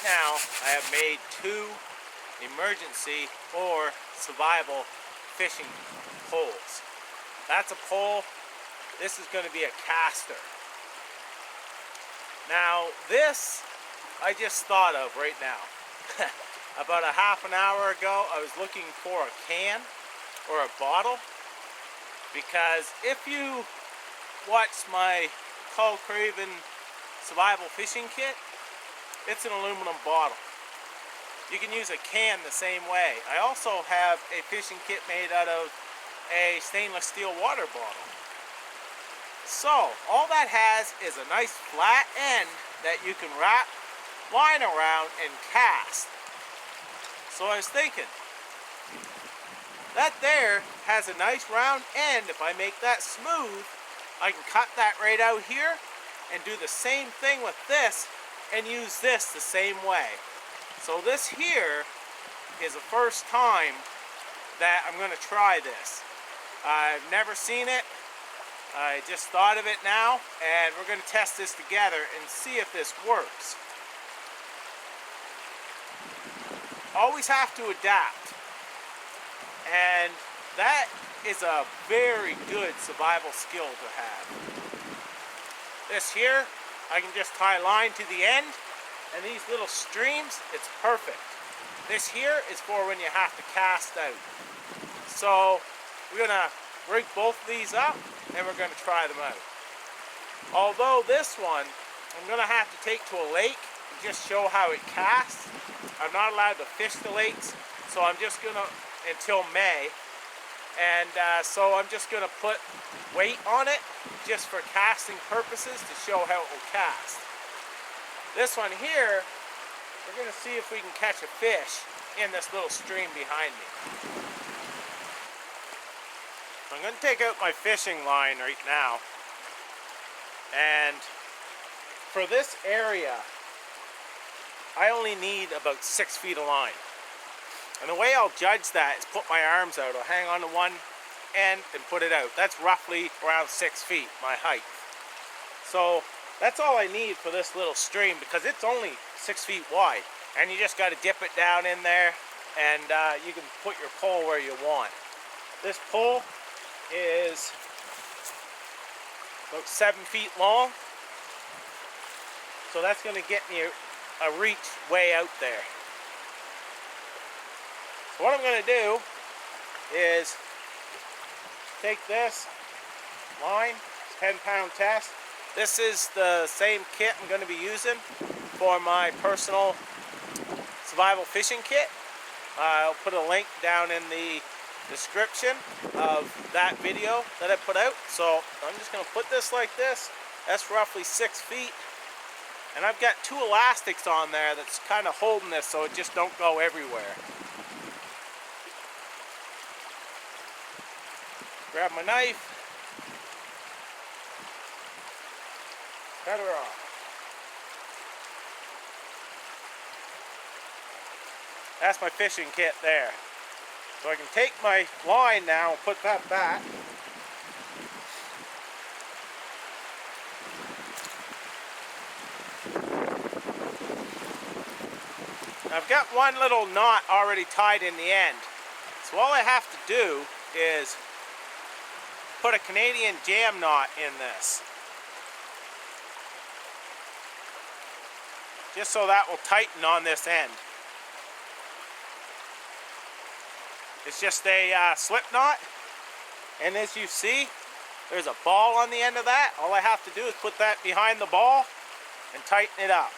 now I have made 2 emergency or survival fishing poles. That's a pole. This is going to be a caster. Now this I just thought of right now. About a half an hour ago I was looking for a can or a bottle, because if you watch my Carl Craven survival fishing kit, it's an aluminum bottle. You can use a can the same way. I also have a fishing kit made out of a stainless steel water bottle. So all that has is a nice flat end that you can wrap line around and cast. So I was thinking, that there has a nice round end. If I make that smooth, I can cut that right out here and do the same thing with this and use this the same way. So this here is the first time that I'm going to try this. I've never seen it. I just thought of it now, and we're going to test this together and see if this works. Always have to adapt, and that is a very good survival skill to have. This here, I can just tie a line to the end, and these little streams, it's perfect. This here is for when you have to cast out. So we're going to rig both of these up, and we're going to try them out. Although this one, I'm going to have to take to a lake and just show how it casts. I'm not allowed to fish the lakes, so I'm just going to, until May. And so I'm just going to put weight on it just for casting purposes to show how it will cast. This one here, we're going to see if we can catch a fish in this little stream behind me. So I'm going to take out my fishing line right now. And for this area, I only need about 6 feet of line. And the way I'll judge that is put my arms out. I'll hang on to one end and put it out. That's roughly around 6 feet, my height. So that's all I need for this little stream, because it's only 6 feet wide. And you just got to dip it down in there, and you can put your pole where you want. This pole is about 7 feet long. So that's going to get me a reach way out there. So what I'm going to do is take this line, 10-pound test. This is the same kit I'm going to be using for my personal survival fishing kit. I'll put a link down in the description of that video that I put out. So I'm just going to put this like this. That's roughly 6 feet. And I've got 2 elastics on there that's kind of holding this so it just don't go everywhere. Grab my knife. Cut her off. That's my fishing kit there. So I can take my line now and put that back. I've got one little knot already tied in the end. So all I have to do is put a Canadian jam knot in this. Just so that will tighten on this end. It's just a slip knot. And as you see, there's a ball on the end of that. All I have to do is put that behind the ball and tighten it up.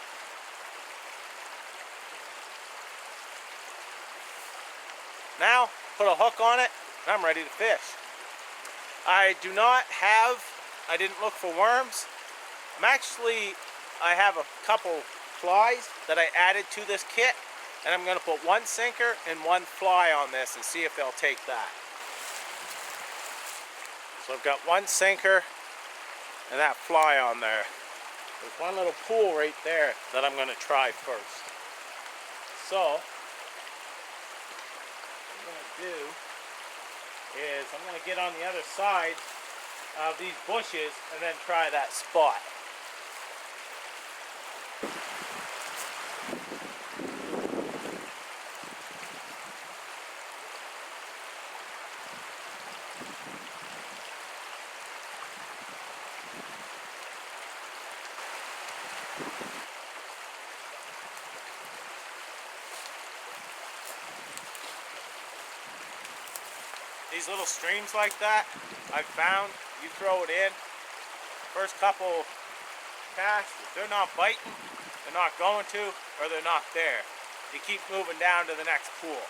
Now, put a hook on it, and I'm ready to fish. I didn't look for worms. I have a couple flies that I added to this kit, and I'm going to put 1 sinker and 1 fly on this and see if they'll take that. So I've got 1 sinker and that fly on there. There's one little pool right there that I'm going to try first. So do is I'm going to get on the other side of these bushes and then try that spot. These little streams like that, I've found, you throw it in, first couple casts, if they're not biting, they're not going to, or they're not there. You keep moving down to the next pool.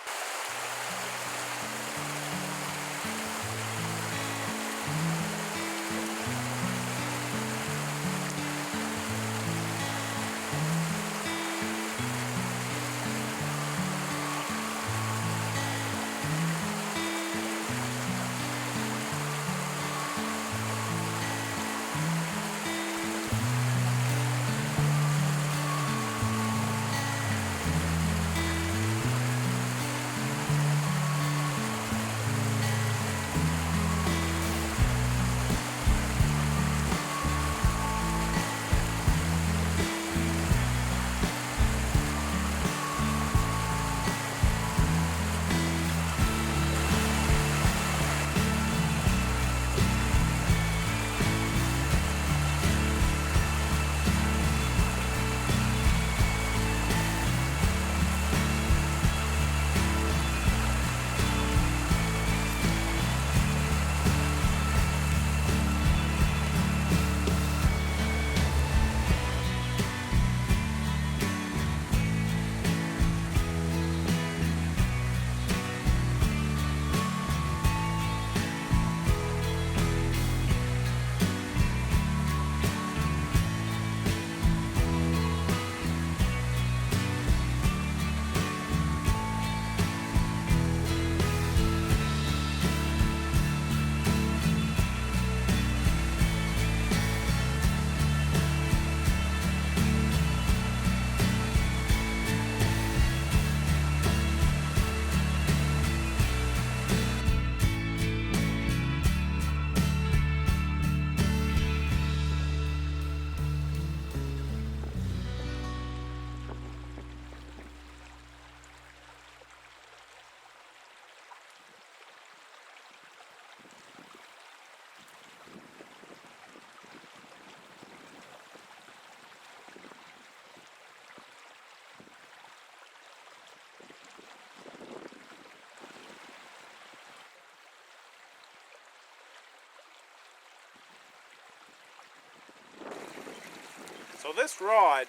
So this rod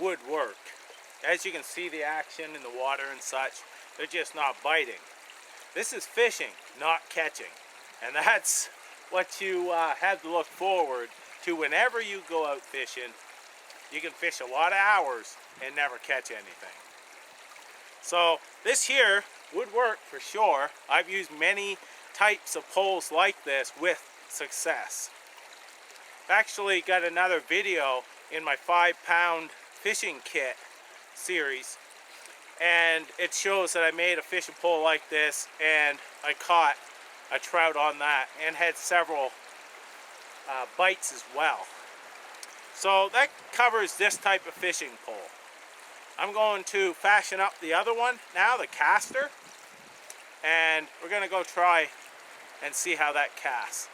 would work. As you can see the action in the water and such, they're just not biting. This is fishing, not catching. And that's what you have to look forward to whenever you go out fishing. You can fish a lot of hours and never catch anything. So this here would work for sure. I've used many types of poles like this with success. I've actually got another video in my 5-pound fishing kit series, and it shows that I made a fishing pole like this and I caught a trout on that and had several bites as well. So that covers this type of fishing pole. I'm going to fashion up the other one now, the caster, and we're going to go try and see how that casts.